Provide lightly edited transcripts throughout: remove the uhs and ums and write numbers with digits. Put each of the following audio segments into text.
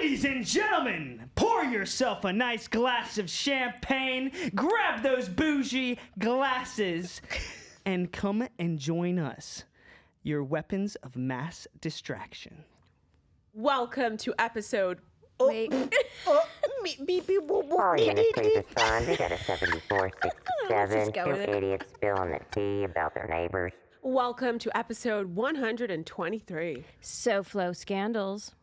Ladies and gentlemen, pour yourself a nice glass of champagne, grab those bougie glasses, and come and join us, your weapons of mass distraction. Welcome to episode... Wait. Beep, beep, beep, boop, boop. All units, please respond. We got a 7467. go Two with it. idiots spilling the tea about their neighbors. Welcome to episode 123. SoFlo scandals.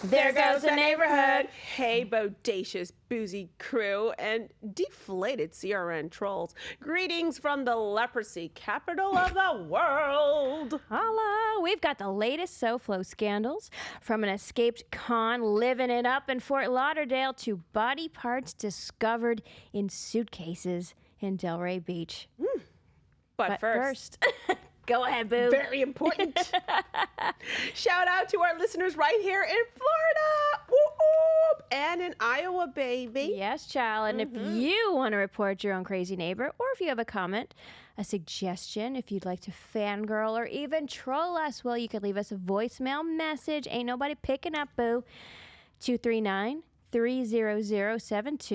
There goes the neighborhood. Hey, bodacious, boozy crew and deflated CRN trolls. Greetings from the leprosy capital of the world. Holla! We've got the latest SoFlo scandals, from an escaped con living it up in Fort Lauderdale to body parts discovered in suitcases in Delray Beach. But first, go ahead, boo. very important. Shout out to our listeners right here in Florida, whoop, and in Iowa, baby. Yes, child. And if you want to report your own crazy neighbor, or if you have a comment, a suggestion, if you'd like to fangirl or even troll us, well, you can leave us a voicemail message. Ain't nobody picking up, boo.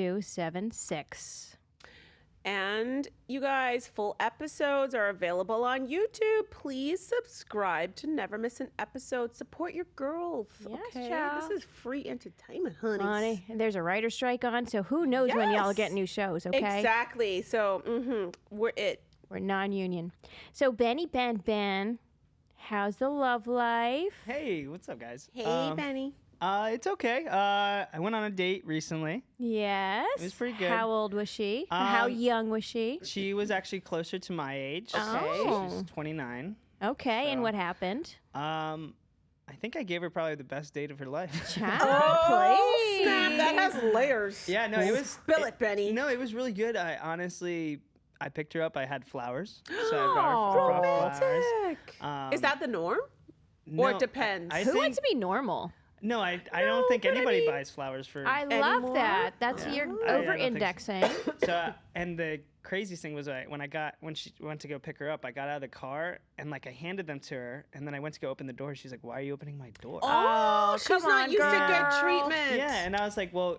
239-300-7276. And you guys, full episodes are available on YouTube. Please subscribe to never miss an episode. Support your girls. Yes, okay? child. This is free entertainment, honey. Honey, there's a writer's strike on, so who knows when y'all Yes. get new shows, okay? Exactly. So, we're it. We're non-union. So, Benny Ben, how's the love life? Hey, what's up, guys? Hey, Benny. It's okay. I went on a date recently. Yes. It was pretty good. How old was she? How Um, young was she? She was actually closer to my age. Oh. She's 29. Okay, and so- what happened? I think I gave her probably the best date of her life. Child, Oh, snap. please. That has layers. Yeah, no, it was... Spill it, Benny. No, it was really good. I picked her up. I had flowers. So I Oh, brought flowers. Romantic. Is that the norm? No, Or it depends? I Who think, wants to be normal? No, I don't think but I anybody mean- buys flowers for... I love Anymore? that. That's Yeah. you're I don't think so. over-indexing. So, and the craziest thing was when she went to go pick her up, I got out of the car and I handed them to her, and then I went to go open the door. She's like, "Why are you opening my door?" Oh, she's come not on, used to girl. good treatment. Yeah, and I was like, well,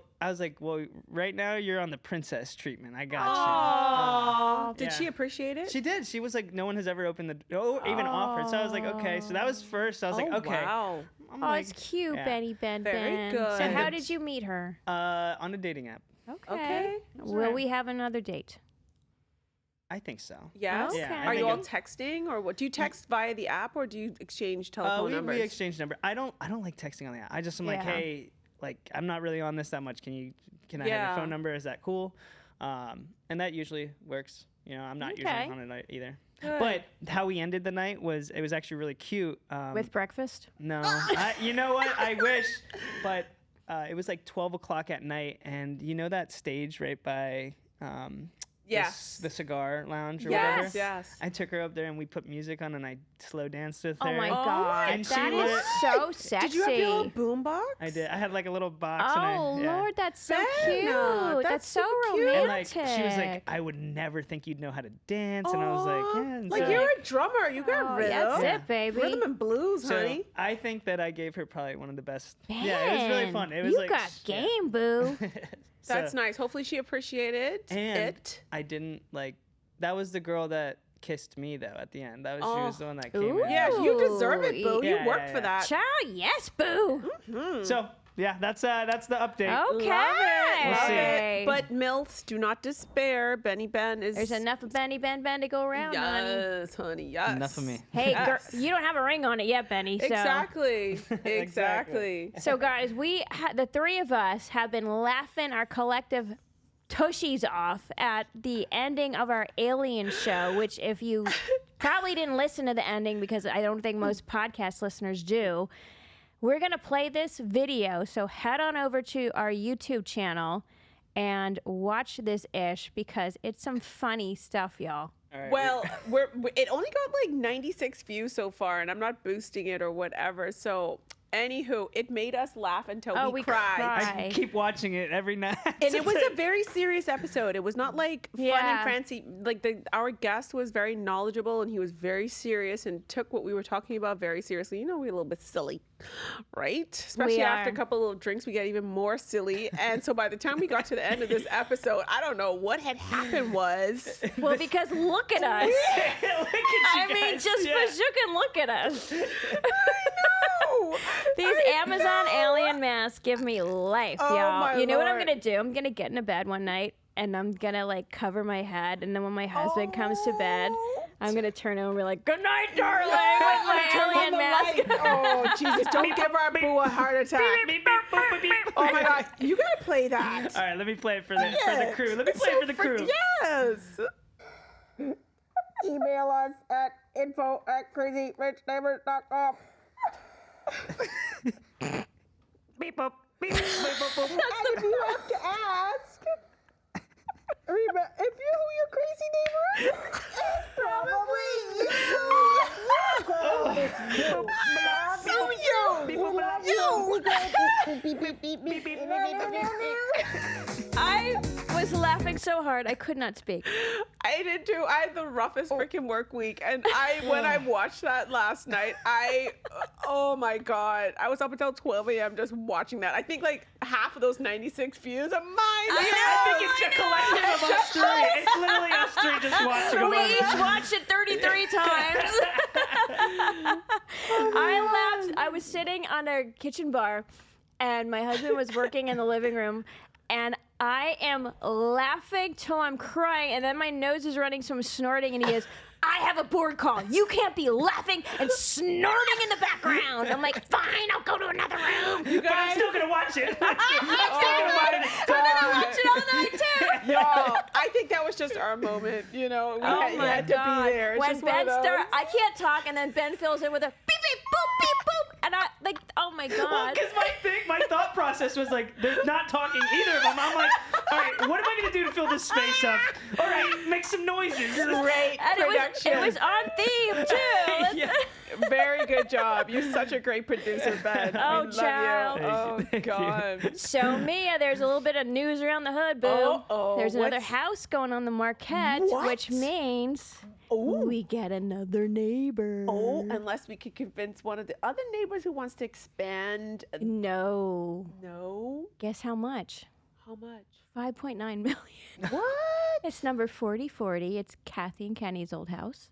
right now you're on the princess treatment. I got Aw. Did Yeah. she appreciate you. it? She did. She was like, no one has ever opened the door, even offered. So I was like, okay. So that was first. I was like, okay. Wow. I'm Oh, like, it's cute, yeah. Benny Ben. Very So good. how did you meet her? On a dating app. Okay. Will we have another date? I think so. Yes. Okay. I Are you think all it- texting, or what? Do you text via the app, or do you exchange telephone we numbers? exchanged number. I don't like texting on the app. I'm like, Yeah. hey, I'm not really on this that much. Can I have Yeah. your phone number? Is that cool? And that usually works. I'm not usually Okay. on it either. Good. But how we ended the night was actually really cute. With breakfast? No, you know what? I wish, but it was like 12 o'clock at night, and you know that stage right by Yes. the cigar lounge or Yes. whatever. Yes. I took her up there and we put music on, and I slow danced with her. Oh my Oh God. my And she That is lit- so sexy. Did you have your little boombox? I did. I had like a little box. Oh, and Lord, that's so Ben, cute. that's so so cute. romantic. And she was like, I would never think you'd know how to dance. And I was like, yeah. And Like so, you're a drummer. You got Oh, rhythm. that's Yeah. it, baby. Rhythm and blues, so honey. I think that I gave her probably one of the best. Yeah, it was really Man, fun. It was you like got game, boo. That's So- nice. Hopefully she appreciated And it. I didn't that was the girl that kissed me though at the end. She Oh. was the one that came Ooh. in. Yeah, you deserve it, boo. Yeah, you worked yeah, for yeah. that. Child, yes, boo. So yeah, that's the update. Okay. Love it. We'll Love see. it. But MILFs, do not despair. Benny Ben is... There's enough of Benny Ben to go around, honey. Yes, honey, yes. Enough of me. Hey, Yes. girl, you don't have a ring on it yet, Benny. So. Exactly. Exactly. So, guys, the three of us have been laughing our collective tushies off at the ending of our Alien show, which if you probably didn't listen to the ending because I don't think most podcast listeners do, we're going to play this video. So head on over to our YouTube channel and watch this ish because it's some funny stuff, y'all. All right, Well, it only got like 96 views so far, and I'm not boosting it or whatever. So Anywho, it made us laugh until Oh, we we cried. cried. I keep watching it every night. And it was a very serious episode. It was not like fun and Yeah. fancy. Like our guest was very knowledgeable and he was very serious and took what we were talking about very seriously. You know, we're a little bit silly, right? Especially We after are. a couple of drinks, we get even more silly. And so by the time we got to the end of this episode, I don't know what had happened was. Well, because look at us. Look at you I mean, guys. just Yeah. for you can look at us. No! These Amazon alien masks give me life, Oh, y'all. my You know what I'm Lord. gonna do? I'm gonna get into bed one night and I'm gonna like cover my head, and then when my husband comes to bed, I'm gonna turn over and be like, "Good night, darling," with my Turn on alien the mask. light. Oh, Jesus, don't give our boo a heart attack. Beep, beep, boop, beep, beep. Oh my God, you gotta play that. All right, let me play it for the crew. Let me It's play so it for the crew. Yes. Email us at info@crazyrichneighbors.com. Beep, boop, beep, beep, boop, boop. And if you have to ask, remember, if you're who your crazy neighbor is, it's probably I was laughing so hard I could not speak. I did too. I had the roughest freaking work week, and when I watched that last night, oh my God, I was up until 12 a.m. just watching that. I think like half of those 96 views are mine. I think it's a collective of us three. It's literally us three just watching a We movie. each watched it 33 times. I laughed. I was sitting on a kitchen bar, and my husband was working in the living room, and I am laughing till I'm crying, and then my nose is running, so I'm snorting, and he goes, "I have a board call. You can't be laughing and snorting in the background." I'm like, "Fine, I'll go to another room." You But I'm guys, still gonna watch it. I'm gonna watch it all night too. y'all, I think that was just our moment. You know, we Oh had, you my had God. to be there. It's When just one Ben of those. starts, I can't talk, and then Ben fills in with a beep, beep, boop, beep, boop. And I, like, oh my Well, God. because my thought process was like, they're not talking either of them. I'm like, all right, what am I gonna do to fill this space up? All right, make some noises. Great And production. it was on theme, too. Yeah. Very good job. You're such a great producer, Ben. Oh, we love child. you. Oh, Thank you. God. So, Mia, there's a little bit of news around the hood, boo. Uh-oh, There's another what's- house going on the Marquette, What? which means we get another neighbor. Oh, unless we could convince one of the other neighbors who wants to expand. No. No. Guess how much? How much? 5.9 million. What? It's number 4040. It's Kathy and Kenny's old house.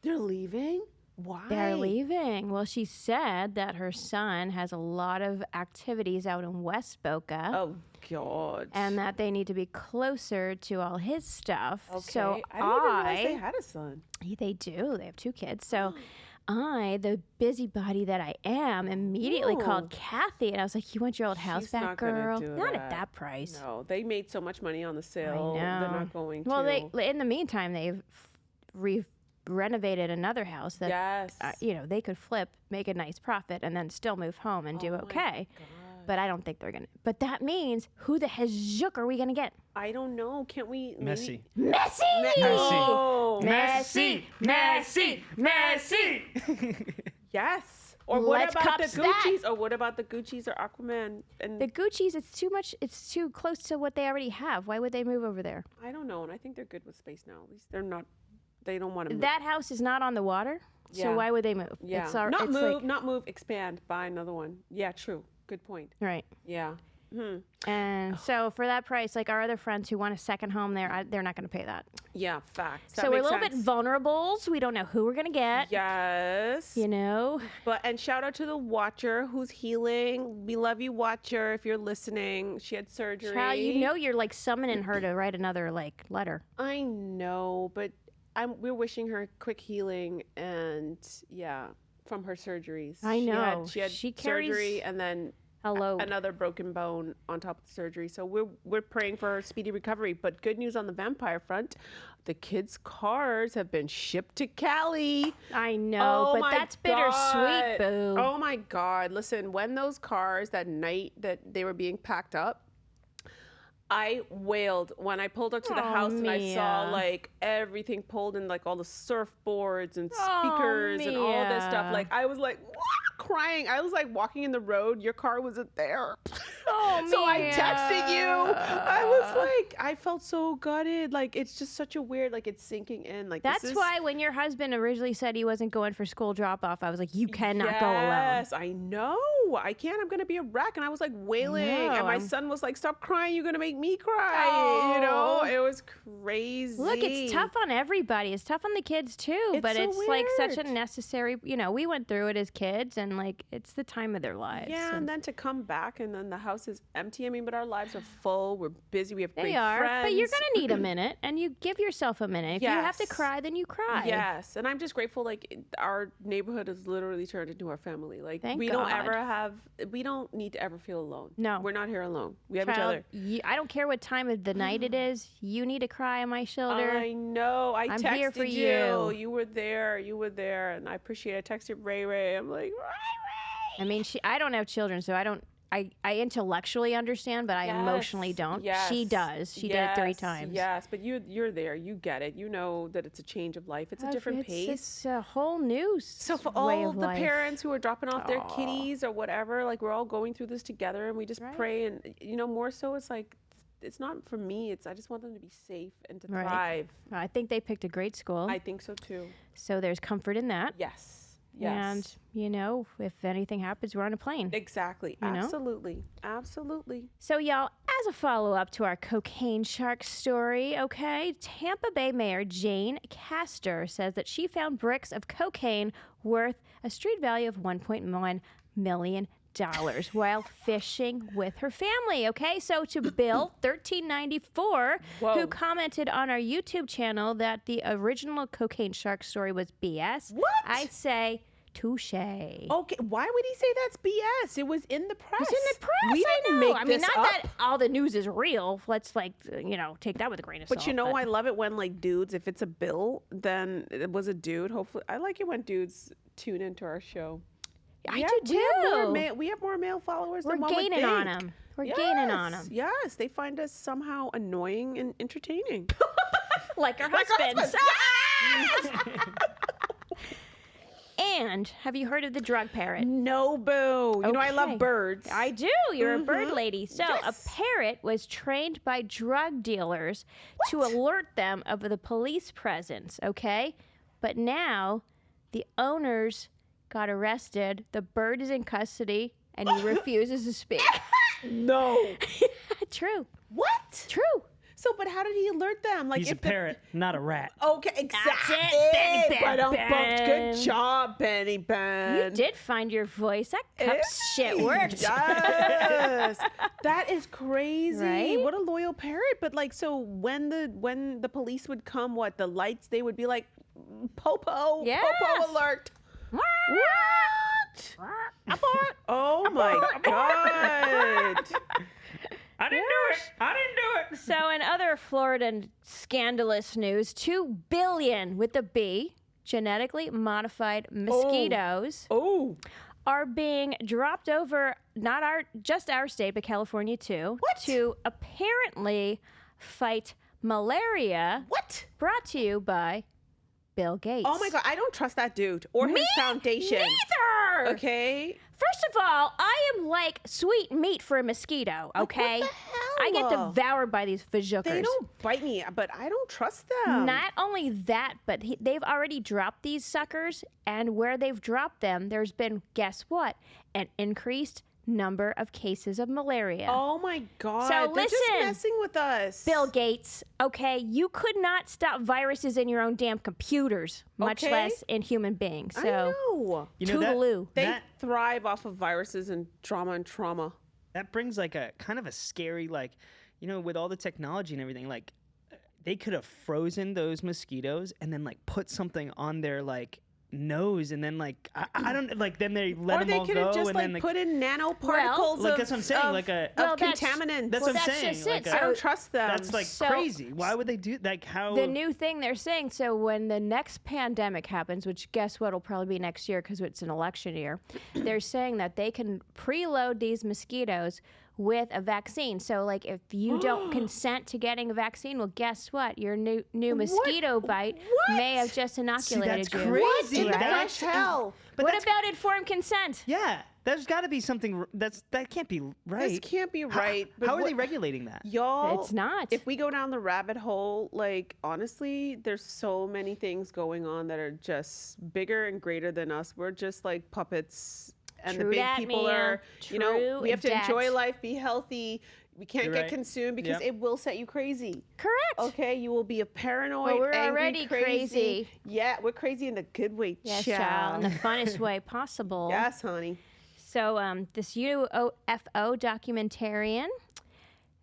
They're leaving? Why? They're leaving. Well, she said that her son has a lot of activities out in West Boca. Oh, God. And that they need to be closer to all his stuff. Okay. So I didn't even realize they had a son. they do. They have 2 kids. So I, the busybody that I am, immediately Ooh. called Kathy, and I was like, "You want your old house She's back, not gonna girl? do Not that. at that price." No, they made so much money on the I sale. know. They're not going Well, to. in the meantime, they've renovated another house that Yes. they could flip, make a nice profit, and then still move home and do Oh my okay. God. But I don't think they're gonna. But that means who the hezzook are we gonna get? I don't know. Can't we? maybe- Messy. Messi. Oh. Messi. Messi. Messi. Yes. Or what Let's about the cups that. Gucci's? Or what about the Gucci's or Aquaman? And The Gucci's, it's too much. It's too close to what they already have. Why would they move over there? I don't know. And I think they're good with space now. At least they're not. They don't want to move. That house is not on the water, Yeah. so why would they move? Yeah. It's Not move. like, Not move. Expand. Buy another one. Yeah. True. Good point. right. Yeah. And so for that price, like our other friends who want a second home there, they're not going to pay that. Yeah. Facts. So we're a little bit vulnerable. So we don't know who we're going to get. Yes. You know, And shout out to the Watcher who's healing. We love you, Watcher. If you're listening, she had surgery. child, you know you're like summoning her to write another like letter. I know, but we're wishing her quick healing and from her surgeries. I know. She had She carries surgery and then Hello. another broken bone on top of the surgery. So we're praying for her speedy recovery. But good news on the vampire front. The kids' cars have been shipped to Cali. I know, but my that's God. bittersweet, boo. Oh my God. Listen, when those cars that night that they were being packed up, I wailed when I pulled up to the Oh, house and I saw Mia. like everything pulled in, like all the surfboards and Oh, speakers and all this stuff. Mia. Like I was like, crying. I was like walking in the road. Your car wasn't there. Oh, So I texted you. I was like, I felt so gutted. Like, it's just such a weird, like, it's sinking in. Like, That's why when your husband originally said he wasn't going for school drop-off, I was like, you cannot go alone. Yes, I know. I can't. I'm going to be a wreck. And I was like wailing. And my son was like, stop crying. You're going to make me cry. You know, it was crazy. Look, it's tough on everybody. It's tough on the kids too, but so it's like such a weird. necessary, you know, we went through it as kids and like it's the time of their lives. Yeah, and then to come back and then the house is empty. I mean, but our lives are full. We're busy. We have They great are, friends. but you're going to need a minute and you give yourself a minute. If you have to Yes. cry, then you cry. Yes, and I'm just grateful. Like our neighborhood has literally turned into our family. Like Thank we God. we don't need to ever feel alone. No. We're not here alone. We have each Child, other. I don't care what time of the night it is. You need to cry on my shoulder. I know. I I'm texted here for you. you. You were there. You were there, and I appreciate it. I texted Ray Ray. I'm like, Ray Ray. I mean, I don't have children, so I intellectually understand, but I emotionally don't. Yes. She does. She did it 3 times. Yes, but you're there. You get it. You know that it's a change of life. It's a different pace. It's a whole new So for way all of the life. parents who are dropping off their kitties or whatever, like we're all going through this together, and we just Right. pray. And you know, more so, it's like it's not for me. I just want them to be safe and to Right. thrive. I think they picked a great school, I think so too. so there's comfort in that. Yes. Yes. And, you know, if anything happens, we're on a plane. Exactly. You know? Absolutely. Absolutely. So, y'all, as a follow-up to our cocaine shark story, okay, Tampa Bay Mayor Jane Castor says that she found bricks of cocaine worth a street value of $1.1 million while fishing with her family. Okay, so to Bill 1394, Whoa. who commented on our YouTube channel that the original cocaine shark story was BS, What? I say touche. Okay. Why would he say that's BS? It was in the press. It's in the press. We I didn't know. make I mean, this not up. that all the news is real. Let's take that with a grain of salt. But you know, I love it when like dudes, if it's a Bill, then it was a dude. Hopefully, I like it when dudes tune into our show. I Yeah, do too. We have more male followers We're than one would gaining on think. them. We're gaining on them. Yes, they find us somehow annoying and entertaining. Like our Like our husbands. husbands. And have you heard of the drug parrot? No, boo. You know I Okay. love birds. I do. You're a bird lady. So Yes. a parrot was trained by drug dealers to alert them of the police presence, okay? But now the owners got arrested. The bird is in custody and he refuses to speak. No. True. What? True. So, but how did he alert them? Like, He's a if the parrot, not a rat. Okay, exactly. it, Benny Ben. Good job, Benny Ben. You did find your voice. That cup shit worked. Yes. That is crazy. Right? What a loyal parrot. But like, so when the police would come, what, the lights, they would be like, Popo, Yes. Popo alert. What? Oh my God. I didn't do it. I didn't do it. So, in other Florida scandalous news, 2 billion with a B genetically modified mosquitoes Oh. are being dropped over just our state, but California too, What? to apparently fight malaria. What? Brought to you by Bill Gates. Oh my God. I don't trust that dude or his foundation. Neither. Okay. First of all, I am like sweet meat for a mosquito. Okay. What the hell? I get devoured by these fajookers. They don't bite me, but I don't trust them. Not only that, but they've already dropped these suckers, and where they've dropped them, there's been, guess what, an increased number of cases of malaria. Oh my God. So They're just listen, messing with us. Bill Gates, okay, you could not stop viruses in your own damn computers, much Okay. less in human beings. I So, know. You know that, toodaloo. They that thrive off of viruses and drama and trauma. that brings like a kind of a scary, like, you know, with all the technology and everything, like they could have frozen those mosquitoes and then like put something on their like nose and then like I don't like then they let Or them they all could go have just and like then like, put in nanoparticles like of, that's what I'm saying, of, like a- of Well, that's- contaminants. that's what I'm that's saying. just Like it. a- I don't trust them. that's like So- crazy. Why would they do like how the new thing they're saying, so when the next pandemic happens, which guess what will probably be next year because it's an election year, they're saying that they can preload these mosquitoes with a vaccine. So, like, if you don't consent to getting a vaccine, well, guess what? Your new mosquito bite may have just inoculated that's you. crazy. What in the That's- fresh hell? But What that's- about informed consent? Yeah, there's got to be something that can't be right. This can't be right. but How are what- they regulating that? Y'all, It's not. If we go down the rabbit hole, like, honestly, there's so many things going on that are just bigger and greater than us. We're just like puppets. And True the big dat, people Mia. are, you know, True we have to enjoy dat. life, be healthy. We can't You're get right. consumed because Yep. it will set you crazy. Correct. Okay, you will be a paranoid, Well, we're angry, already crazy. crazy. Yeah, we're crazy in the good way, Yes, child. child, in the funnest way possible. Yes, honey. So this UFO documentarian,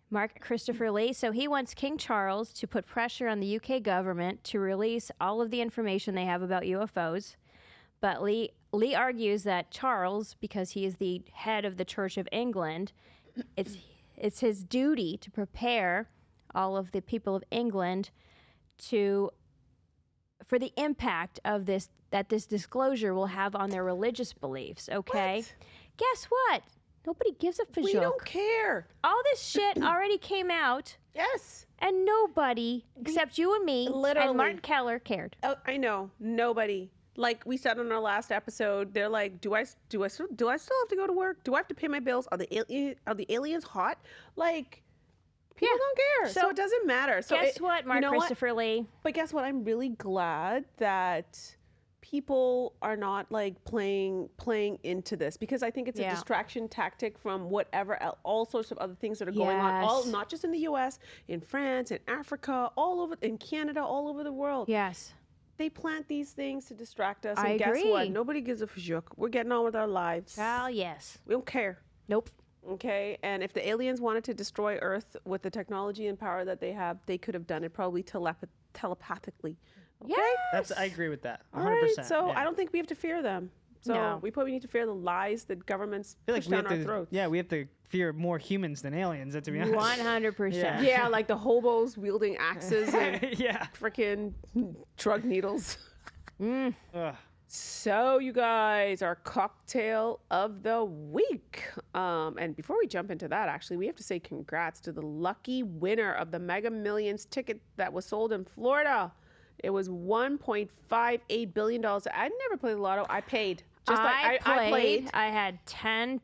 Mark Christopher Lee, so he wants King Charles to put pressure on the UK government to release all of the information they have about UFOs. But Lee argues that Charles, because he is the head of the Church of England, it's his duty to prepare all of the people of England for the impact of this disclosure will have on their religious beliefs. Okay, What? Guess what? Nobody gives a We fajok. don't care. All this shit already came out, Yes. and nobody except you and me Literally. and Martin Keller cared. Oh, I know. Nobody. Like we said on our last episode, they're like, do I still have to go to work? Do I have to pay my bills? Are the aliens hot? Like, people don't care. So, So, it doesn't matter. So Guess what, Mark you know Christopher Lee? But guess what? I'm really glad that people are not like playing into this, because I think it's a Yeah. distraction tactic from whatever all sorts of other things that are going on, all Yes. not just in the US, in France, in Africa, all over, in Canada, all over the world. Yes. They plant these things to distract us, I and guess what? agree. Nobody gives a fjuk. We're getting on with our lives. Well, yes. We don't care. Nope. Okay, and if the aliens wanted to destroy Earth with the technology and power that they have, they could have done it probably telepathically. Okay? Yes. I agree with that. 100%. All right, so yeah. I don't think we have to fear them. So No. we probably need to fear the lies that governments I feel push like we down have our to. throats. Yeah, we have to fear more humans than aliens. To be honest. 100%. Yeah, like the hobos wielding axes and yeah. freaking drug needles. Ugh. So, you guys, our cocktail of the week. And before we jump into that, actually, we have to say congrats to the lucky winner of the Mega Millions ticket that was sold in Florida. It was $1.58 billion. I never played the lotto. I paid. Just like I played. I had 10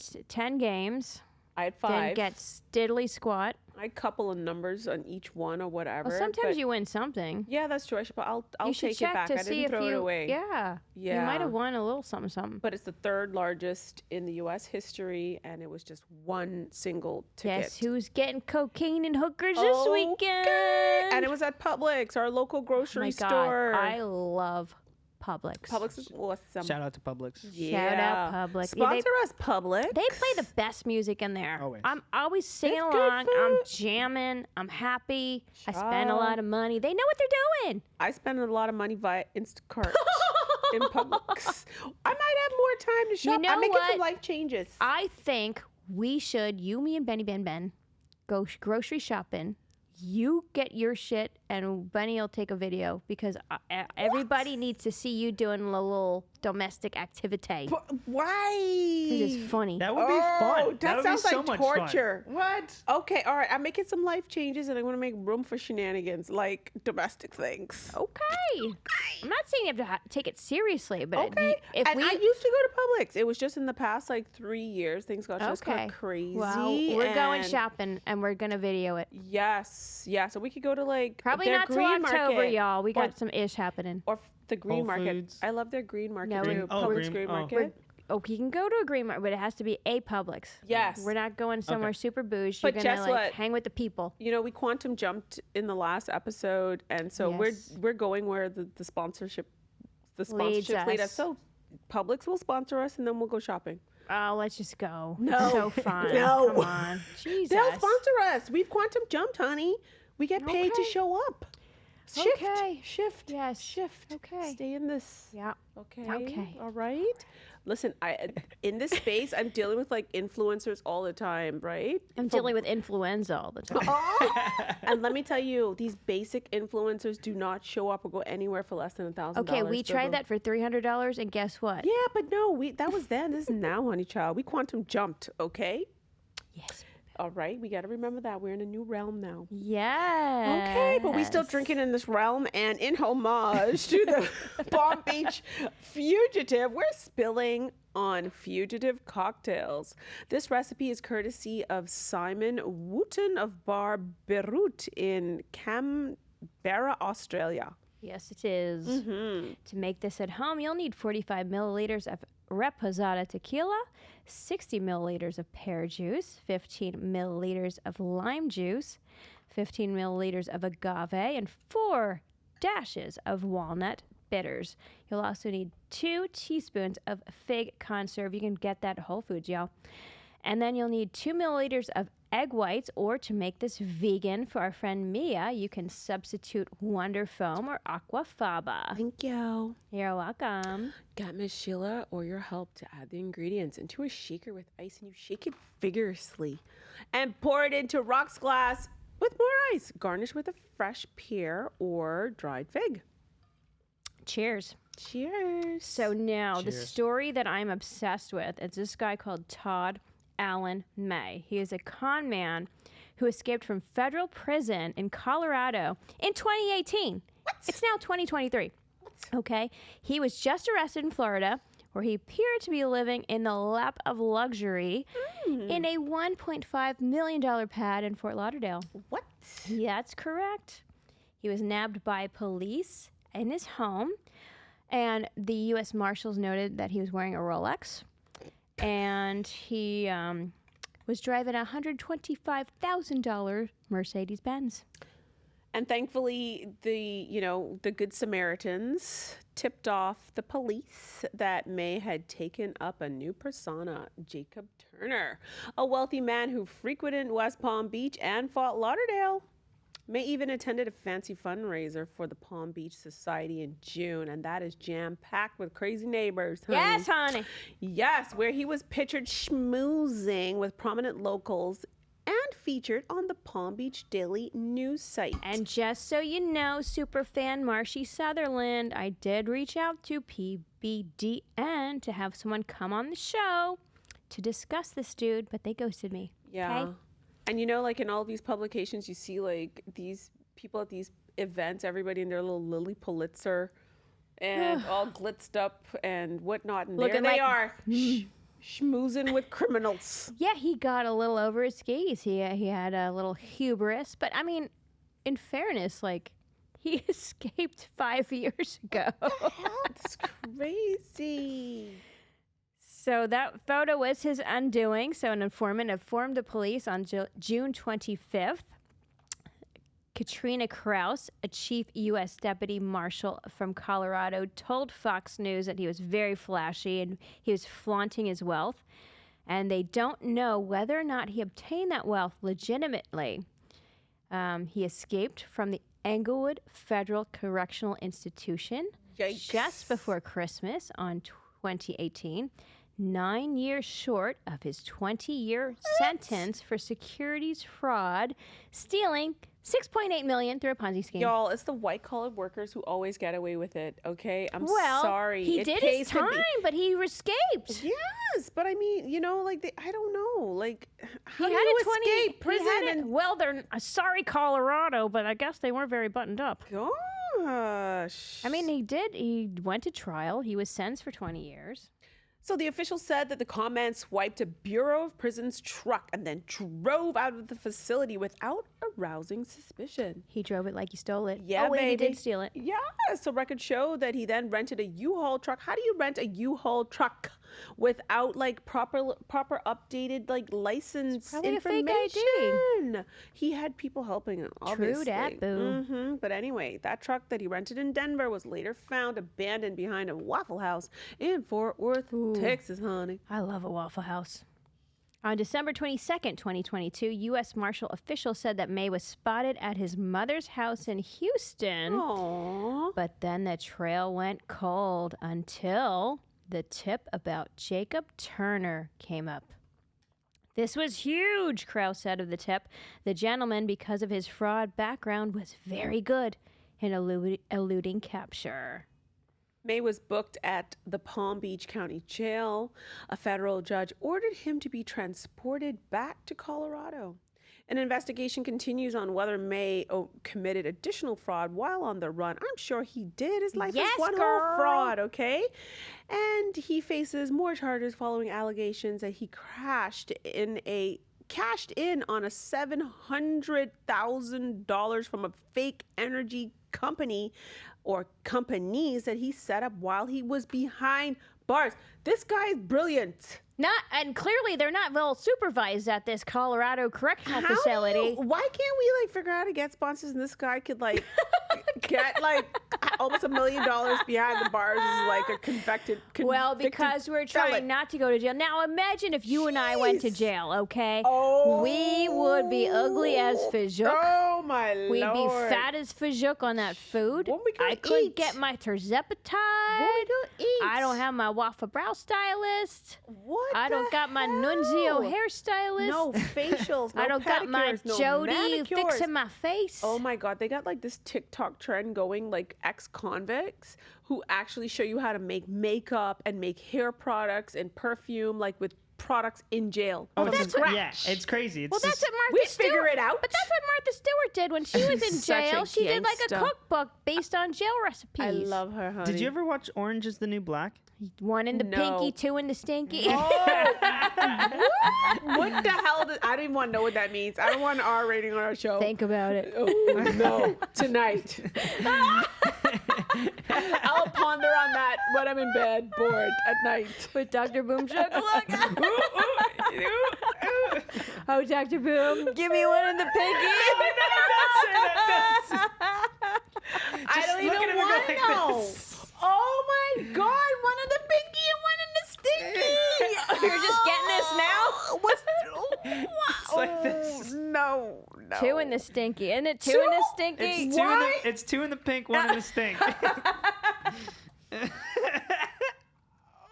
games. I had Didn't 5. get diddly squat. I had a couple of numbers on each one or whatever. Well, sometimes but- you win something. Yeah, that's true. I'll You should take check it back. to I see didn't if throw you. it away. Yeah. Yeah. You might have won a little something. But it's the third largest in the U.S. history, and it was just one single ticket. Guess who's getting cocaine and hookers this Okay. weekend? And it was at Publix, our local Oh grocery my store. God, I love Publix. Publix is awesome. Shout out to Publix. Shout out Publix. Yeah, Sponsor us, Publix. They play the best music in there. Always. I'm always singing It's good along. I'm food. jamming. I'm happy. I spend a Child. lot of money. They know what they're doing. I spend a lot of money via Instacart in Publix. I might have more time to shop. know I'm making what? some life changes. I think we should, you, me, and Benny Ben, go grocery shopping. You get your shit, and Benny will take a video because everybody needs to see you doing a little domestic activity. Why? Because it's funny. That would be fun. That would sounds be so like much torture. Fun. What? Okay, all right. I'm making some life changes, and I want to make room for shenanigans, like domestic things. Okay. I'm not saying you have to take it seriously, but Okay. if and we I used to go to Publix. It was just in the past like 3 years, things got just Okay. got crazy. well, we're going and- shopping and we're gonna video it. Yes, yeah. So we could go to like Probably their not till green October, market, y'all. We or- got some ish happening. or the green Whole market. Foods. I love their green market No, too. oh, Publix green- green oh. market. Oh, you can go to a green market, but it has to be a Publix. Yes. We're not going somewhere super bougie. You're But gonna guess like what? hang with the people. You know, we quantum jumped in the last episode, and so Yes. we're going where the sponsorship Leads sponsorships lead us. us. So Publix will sponsor us, and then we'll go shopping. Oh, let's just go. No. So fun. No. Come on. Jesus. They'll sponsor us. We've quantum jumped, honey. We get paid to Okay. show up. Shift. Okay. Shift. Yes. Shift. Okay. Stay in this. Yeah. Okay. Okay. All right. Listen, in this space, I'm dealing with like influencers all the time, right? I'm dealing with influenza all the time. And let me tell you, these basic influencers do not show up or go anywhere for less than $1,000. Okay, we tried that for $300, and guess what? Yeah, but no, that was then. This is now, honey child. We quantum jumped, okay? Yes. All right, we got to remember that we're in a new realm now. Yeah. Okay, but we still drinking in this realm, and in homage to the Palm Beach Fugitive, we're spilling on Fugitive cocktails. This recipe is courtesy of Simon Wooten of Bar Beirut in Canberra, Australia. Yes, it is. To make this at home, you'll need 45 milliliters of reposada tequila, 60 milliliters of pear juice, 15 milliliters of lime juice, 15 milliliters of agave, and 4 dashes of walnut bitters. You'll also need 2 teaspoons of fig conserve. You can get that at Whole Foods, y'all. And then you'll need 2 milliliters of egg whites, or to make this vegan for our friend Mia, you can substitute Wonder Foam or Aquafaba. Thank you. You're welcome. Got Miss Sheila or your help to add the ingredients into a shaker with ice, and you shake it vigorously and pour it into rocks glass with more ice. Garnish with a fresh pear or dried fig. Cheers. Cheers. So now the Cheers. story that I'm obsessed with is this guy called Todd Allen May. He is a con man who escaped from federal prison in Colorado in 2018. It's now 2023. Okay. He was just arrested in Florida, where he appeared to be living in the lap of luxury in a $1.5 million pad in Fort Lauderdale. What? That's correct. He was nabbed by police in his home, and the U.S. Marshals noted that he was wearing a Rolex, and he was driving a $125,000 Mercedes-Benz. And thankfully, the Good Samaritans tipped off the police that May had taken up a new persona, Jacob Turner, a wealthy man who frequented West Palm Beach and Fort Lauderdale. May even attended a fancy fundraiser for the Palm Beach Society in June, and that is jam-packed with crazy neighbors. Honey. Yes, honey. Yes, where he was pictured schmoozing with prominent locals and featured on the Palm Beach Daily news site. And just so you know, superfan Marshy Sutherland, I did reach out to PBDN to have someone come on the show to discuss this dude, but they ghosted me. Yeah. Okay? And like in all these publications, you see like these people at these events, everybody in their little Lily Pulitzer and all glitzed up and whatnot. And Looking there they like- are, schmoozing with criminals. Yeah, he got a little over his skis. He had a little hubris. But, I mean, in fairness, like, he escaped 5 years ago. That's crazy. So that photo was his undoing. So an informant informed the police on June 25th. Katrina Krause, a chief U.S. deputy marshal from Colorado, told Fox News that he was very flashy and he was flaunting his wealth. And they don't know whether or not he obtained that wealth legitimately. He escaped from the Englewood Federal Correctional Institution Yikes. just before Christmas on 2018. 9 years short of his 20-year sentence for securities fraud, stealing $6.8 million through a Ponzi scheme. Y'all, it's the white-collar workers who always get away with it, okay? I'm well, sorry. he It did pays his to be- time, but he escaped. Yes, but I mean, I don't know. Like, how He do had you a 20 escape prison? he had it- and well, they're sorry, Colorado, but I guess they weren't very buttoned up. Gosh. I mean, he went to trial. He was sentenced for 20 years. So the official said that the con man swiped a Bureau of Prisons truck and then drove out of the facility without arousing suspicion. He drove it like he stole it. Yeah, oh, wait, baby. he did steal it. Yeah, so records show that he then rented a U-Haul truck. How do you rent a U-Haul truck without like proper updated like license probably a fake information? He had people helping him. True dat, Obviously. boo. But anyway, that truck that he rented in Denver was later found abandoned behind a Waffle House in Fort Worth, Texas, honey. I love a Waffle House. On December 22nd, 2022, U.S. Marshal officials said that May was spotted at his mother's house in Houston. Aww. But then the trail went cold until the tip about Jacob Turner came up. This was huge, Krause said of the tip. The gentleman, because of his fraud background, was very good in eluding capture. May was booked at the Palm Beach County Jail. A federal judge ordered him to be transported back to Colorado. An investigation continues on whether May committed additional fraud while on the run. I'm sure he did. His life is one whole fraud, okay? And he faces more charges following allegations that he cashed in on a $700,000 from a fake energy company or companies that he set up while he was behind bars. This guy is brilliant. And clearly they're not well supervised at this Colorado correctional facility. Why can't we figure out how to get sponsors and this guy could get almost $1 million behind the bars as a convicted because we're trying not to go to jail. Now imagine if you and I went to jail, okay? Oh. We would be ugly as Fajouk. Oh my Lord. We'd be fat as Fajouk on that food. What we gonna I couldn't eat? get my terzepatide. What we gonna eat? I don't have my waffle brow stylist. What I don't the got my hell? Nunzio hairstylist. No facials, no I don't got my pedicures, no Jody manicures. fixing my face. Oh my God, they got this TikTok trend going, ex-convicts who actually show you how to make makeup and make hair products and perfume, with products in jail. Oh, From it's scratch. it's crazy. It's Well, that's just- what Martha We Stewart figure it out. But that's what Martha Stewart did when she was in Such a jail. She did a gangsta. cookbook based on jail recipes. I love her, honey. Did you ever watch Orange is the New Black? 1 in the No. pinky, 2 in the stinky. What the hell? I don't even want to know what that means. I don't want an R rating on our show. Think about it. Oh, no. Tonight. I'll ponder on that when I'm in bed, bored at night. With Dr. Boom Shakalaka. Oh, Dr. Boom, give me 1 in the pinky. I don't even want to know. Oh my God, 1 in the pinky and 1 in the stinky. You're just getting this now? What's It's like this. No. 2 in the stinky. Isn't it 2 in the stinky? It's 2 in the pink, 1 in the stink.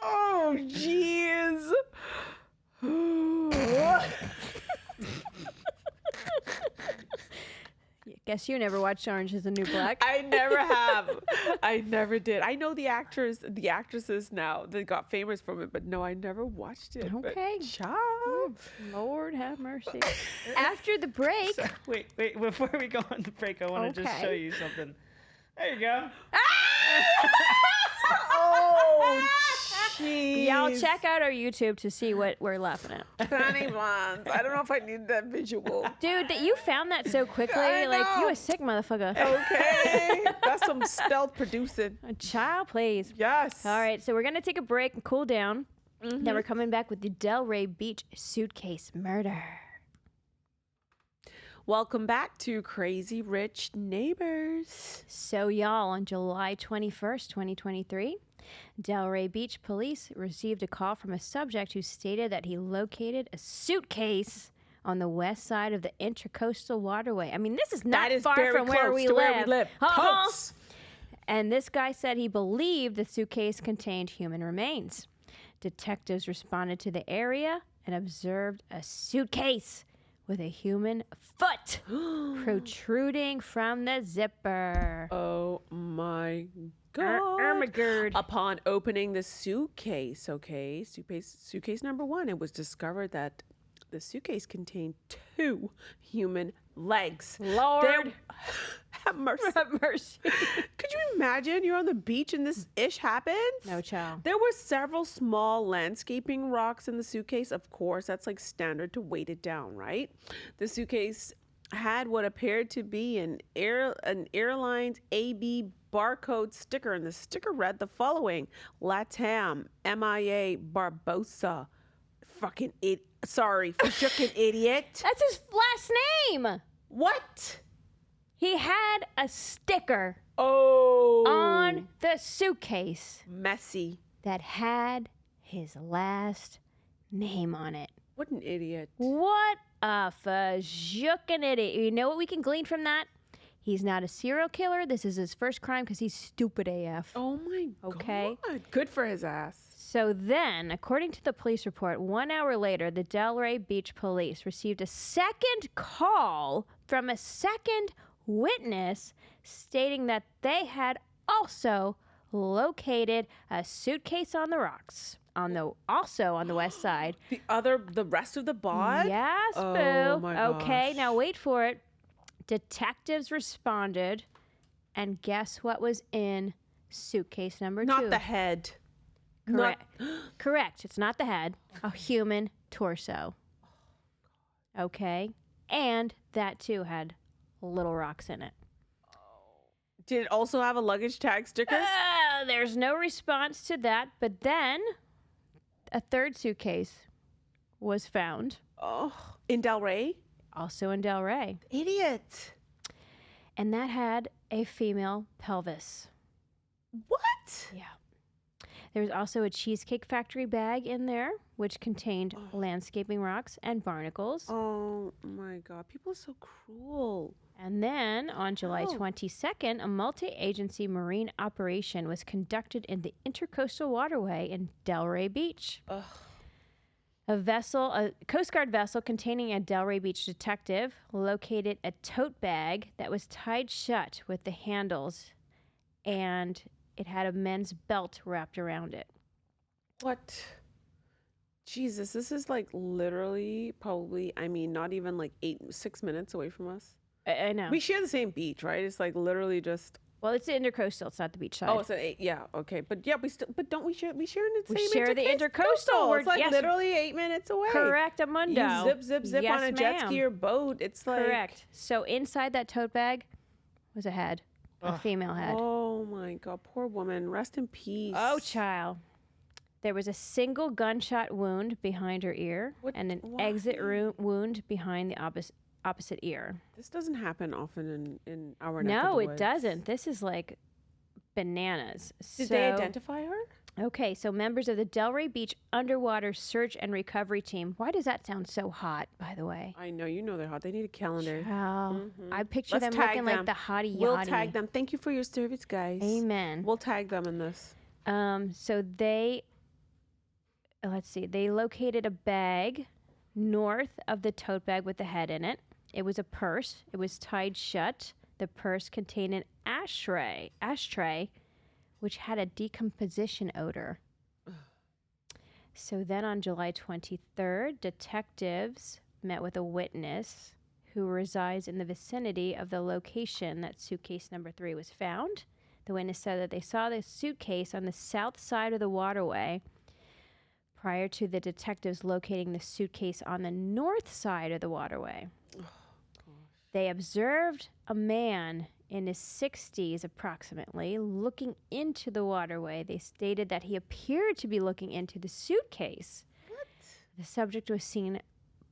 Oh, jeez. Guess you never watched Orange is the New Black. I never have. I never did. I know the actresses now. They got famous from it, but no, I never watched it. Okay. But, child. Lord have mercy. After the break, So, wait. Before we go on the break, I want to just Okay. show you something. There you go. Oh, jeez. y'all check out our YouTube to see what we're laughing at. Honey buns. I don't know if I need that visual. Dude, that you found that so quickly. I Like, you know. a sick motherfucker. Okay. That's some stealth producing. A child, please. Yes. All right, so we're going to take a break and cool down. Then we're coming back with the Delray Beach suitcase murder. Welcome back to Crazy Rich Neighbors. So, y'all, on July 21st, 2023, Delray Beach police received a call from a subject who stated that he located a suitcase on the west side of the Intracoastal Waterway. I mean, this is not That is far very from close where we to live. where we live. Uh-huh. Close. And this guy said he believed the suitcase contained human remains. Detectives responded to the area and observed a suitcase with a human foot protruding from the zipper. Oh my God. Ermagerd. Upon opening the suitcase, suitcase number 1, it was discovered that the suitcase contained 2 human legs. Lord. Have mercy. Have mercy. Could you imagine you're on the beach and this ish happens? No, child. There were several small landscaping rocks in the suitcase. Of course, that's standard to weight it down, right? The suitcase had what appeared to be an airline's AB barcode sticker, and the sticker read the following: LATAM, MIA, Barbosa. Fucking fucking idiot. That's his last name. What? He had a sticker Oh. on the suitcase Messy. that had his last name on it. What an idiot. What a fajookin' idiot. You know what we can glean from that? He's not a serial killer. This is his first crime because he's stupid AF. Oh my Okay. God. Good for his ass. So then, according to the police report, 1 hour later, the Delray Beach police received a second call from a second witness stating that they had also located a suitcase on the rocks. Also on the west side. The rest of the bod? Yes, boo. Oh my Okay, gosh. now wait for it. Detectives responded, and guess what was in suitcase number 2? Not the head. Correct. Correct. It's not the head. A human torso. Okay. And that too had little rocks in it. Did it also have a luggage tag sticker? There's no response to that. But then a third suitcase was found. Oh, in Delray? Also in Delray. Idiot. And that had a female pelvis. What? Yeah. There was also a Cheesecake Factory bag in there, which contained landscaping rocks and barnacles. Oh my God. People are so cruel. And then on July 22nd, a multi-agency marine operation was conducted in the Intercoastal Waterway in Delray Beach. Ugh. A Coast Guard vessel containing a Delray Beach detective located a tote bag that was tied shut with the handles, and it had a men's belt wrapped around it. What? Jesus, this is like literally probably, not even like 6 minutes away from us. I know. We share the same beach, right? It's like literally just. Well, it's the Intercoastal. It's not the beach side. Oh, it's an 8. Yeah, okay, but yeah, but don't we share? We share in the We same. share the Intercoastal. It's like Yes. literally 8 minutes away. Correct, Amundo. You zip Yes, on a jet ski ma'am. or boat. It's like Correct. So inside that tote bag was a head, a female head. Oh my God, poor woman. Rest in peace. Oh, child. There was a single gunshot wound behind her ear and an exit wound behind the opposite ear. This doesn't happen often in our neck of No, the it woods. doesn't. This is like bananas. Did they identify her? Okay, so members of the Delray Beach Underwater Search and Recovery Team. Why does that sound so hot, by the way? I know, they're hot. They need a calendar. I picture Let's them tag looking them. like the hottie yachty. We'll tag them. Thank you for your service, guys. Amen. We'll tag them in this. So they, let's see, they located a bag north of the tote bag with the head in it. It was a purse. It was tied shut. The purse contained an ashtray, which had a decomposition odor. So then on July 23rd, detectives met with a witness who resides in the vicinity of the location that suitcase number 3 was found. The witness said that they saw the suitcase on the south side of the waterway prior to the detectives locating the suitcase on the north side of the waterway. They observed a man in his 60s approximately looking into the waterway. They stated that he appeared to be looking into the suitcase. What? The subject was seen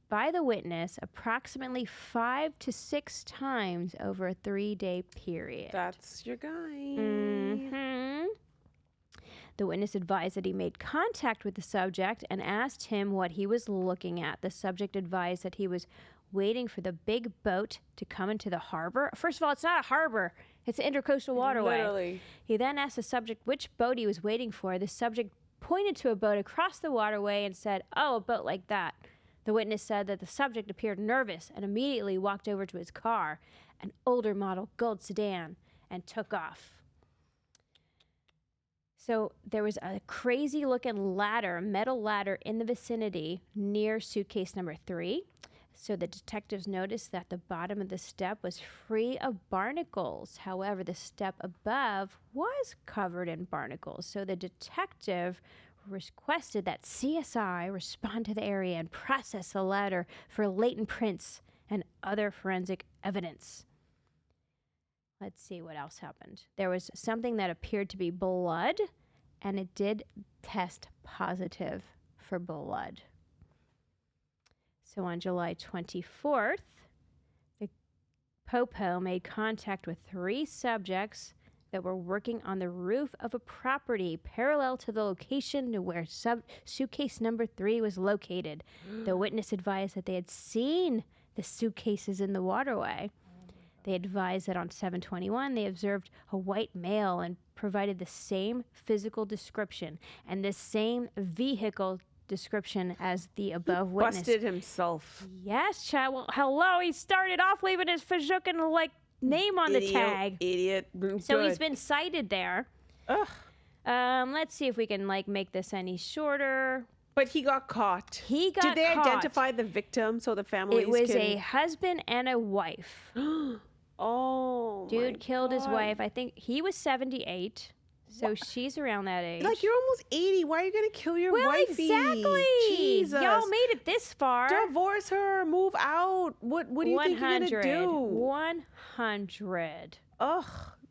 by the witness approximately 5 to 6 times over a 3-day period. That's your guy. Mm-hmm. The witness advised that he made contact with the subject and asked him what he was looking at. The subject advised that he was waiting for the big boat to come into the harbor. First of all, it's not a harbor. It's an intercoastal waterway. Literally. He then asked the subject which boat he was waiting for. The subject pointed to a boat across the waterway and said, "Oh, a boat like that." The witness said that the subject appeared nervous and immediately walked over to his car, an older model gold sedan, and took off. So there was a crazy looking ladder, metal ladder in the vicinity near suitcase number 3. So the detectives noticed that the bottom of the step was free of barnacles. However, the step above was covered in barnacles. So the detective requested that CSI respond to the area and process the ladder for latent prints and other forensic evidence. Let's see what else happened. There was something that appeared to be blood, and it did test positive for blood. So on July 24th, the Popo made contact with 3 subjects that were working on the roof of a property parallel to the location to where suitcase number 3 was located. The witness advised that they had seen the suitcases in the waterway. They advised that on 7/21, they observed a white male and provided the same physical description and the same vehicle description as the above witness. Busted himself. Yes, child. Well, hello. He started off leaving his Fajukin name on the tag. Idiot. So he's been cited there. Ugh. Let's see if we can make this any shorter. But he got caught. He got Did they caught. identify the victim so the families It was can... a husband and a wife. Oh, Dude my killed his God. wife. I think he was 78, so she's around that age. Like, you're almost 80. Why are you going to kill your well, wifey? exactly. Jesus. Y'all made it this far. Divorce her. Move out. What do you think you're going to do? 100. Ugh.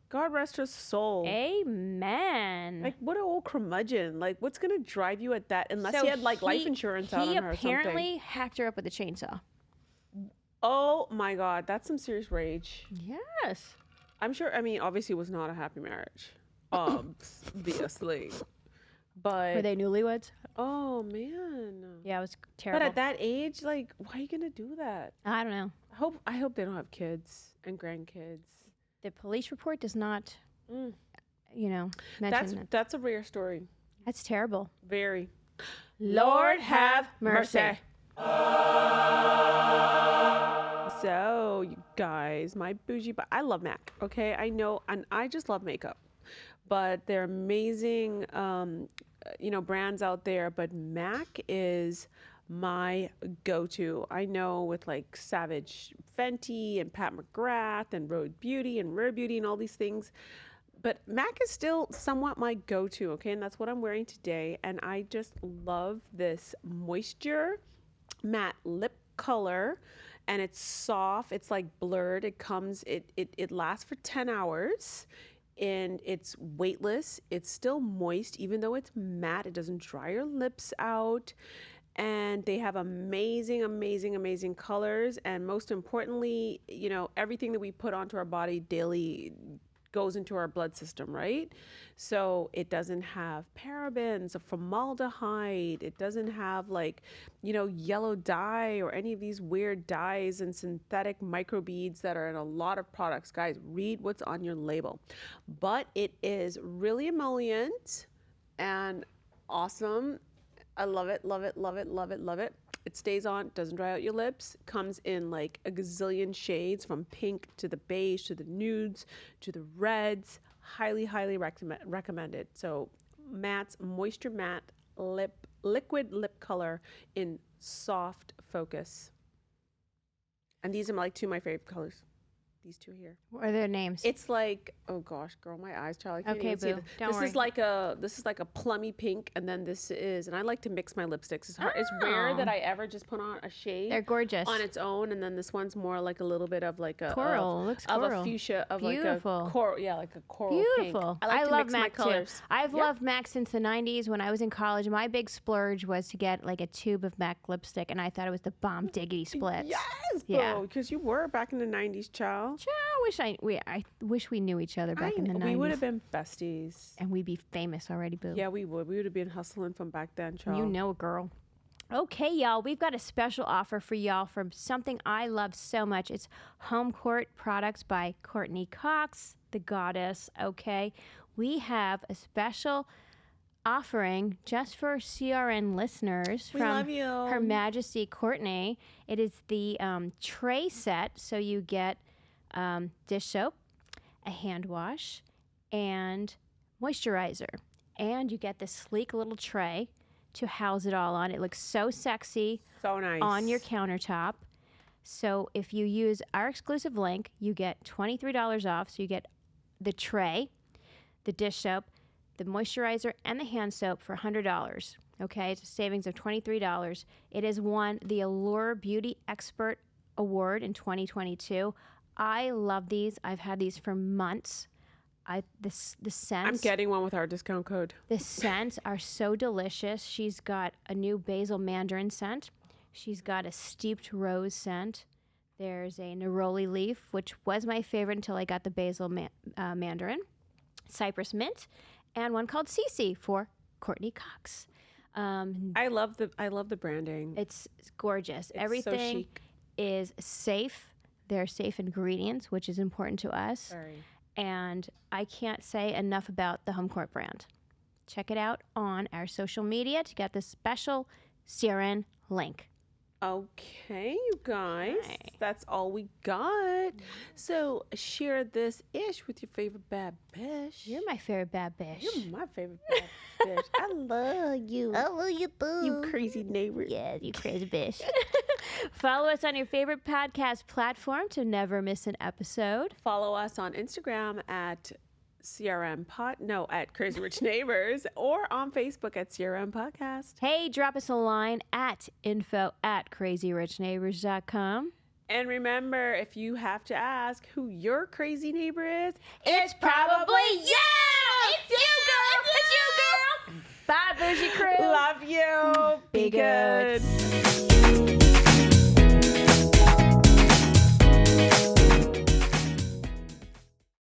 God rest her soul. Amen. Like, what an old curmudgeon. Like, what's going to drive you at that? Unless So he had, life insurance out on her or He something. apparently hacked her up with a chainsaw. Oh, my God. That's some serious rage. Yes. I'm sure, obviously it was not a happy marriage. Obviously. But... Were they newlyweds? Oh, man. Yeah, it was terrible. But at that age, like, why are you going to do that? I don't know. I hope they don't have kids and grandkids. The police report does not, mention that. That's a rare story. That's terrible. Very. Lord have mercy. So, you guys, my bougie, but I love MAC, okay? I know, and I just love makeup. But they're amazing, brands out there. But MAC is my go-to. I know with like Savage Fenty and Pat McGrath and Rode Beauty and Rare Beauty and all these things. But MAC is still somewhat my go-to, okay? And that's what I'm wearing today. And I just love this moisture matte lip color. And it's soft. It's like blurred. It lasts for 10 hours. And it's weightless. It's still moist, even though it's matte. It doesn't dry your lips out. And they have amazing, amazing, amazing colors. And most importantly, everything that we put onto our body daily goes into our blood system, right? So it doesn't have parabens or formaldehyde. It doesn't have yellow dye or any of these weird dyes and synthetic microbeads that are in a lot of products. Guys, read what's on your label. But it is really emollient and awesome. I love it, love it, love it, love it, love it. It stays on, doesn't dry out your lips. Comes in like a gazillion shades, from pink to the beige to the nudes to the reds. Highly, highly recommended. So Matt's Moisture Matte Liquid Lip Color in Soft Focus. And these are like two of my favorite colors. These two here. What are their names? It's like, oh gosh, girl, my eyes, Charlie. I can't Okay, even see boo. this. Don't This worry. is like a plummy pink, and then this is, and I like to mix my lipsticks. It's hard. It's rare that I ever just put on a shade. They're gorgeous. On its own, and then this one's more like a little bit of like a Coral. Looks of coral. a fuchsia, of Beautiful. like a coral, like a coral Beautiful. pink. I like to love mix MAC my colors. too. I've Yep. loved MAC since the 90s. When I was in college, my big splurge was to get like a tube of MAC lipstick, and I thought it was the bomb diggity splits. Yes, Yeah. because you were back in the 90s, child. I wish we knew each other back in the 90s. We would have been besties. And we'd be famous already, boo. Yeah, we would. We would have been hustling from back then, child. You know, girl. Okay, y'all, we've got a special offer for y'all from something I love so much. It's Home Court products by Courtney Cox, the goddess, okay? We have a special offering just for CRN listeners We from love you. Her Majesty Courtney. It is the tray set, so you get dish soap, a hand wash, and moisturizer. And you get this sleek little tray to house it all on. It looks so sexy So nice. on your countertop. So if you use our exclusive link, you get $23 off. So you get the tray, the dish soap, the moisturizer, and the hand soap for $100. Okay, it's a savings of $23. It has won the Allure Beauty Expert Award in 2022. I love these. I've had these for months. The scents. I'm getting one with our discount code. The scents are so delicious. She's got a new basil mandarin scent. She's got a steeped rose scent. There's a neroli leaf, which was my favorite until I got the basil mandarin. Cypress mint, and one called Cece for Courtney Cox. I love the branding. It's gorgeous. It's Everything so chic. is safe. They're safe ingredients, which is important to us. Sorry. And I can't say enough about the Home Court brand. Check it out on our social media to get the special CRN link. Okay, you guys. Right. That's all we got. So share this ish with your favorite bad bitch. You're my favorite bad bitch. You're my favorite bad bitch. I love you. I love you, boo. You crazy neighbor. Yeah, you crazy bitch. Follow us on your favorite podcast platform to never miss an episode. Follow us on Instagram at at Crazy Rich Neighbors or on Facebook at CRM Podcast. Hey, drop us a line at info@crazyrichneighbors.com. And remember, if you have to ask who your crazy neighbor is, It's probably you! It's you, girl! It's you, girl! Bye, Bougie Crew! love you. Be good.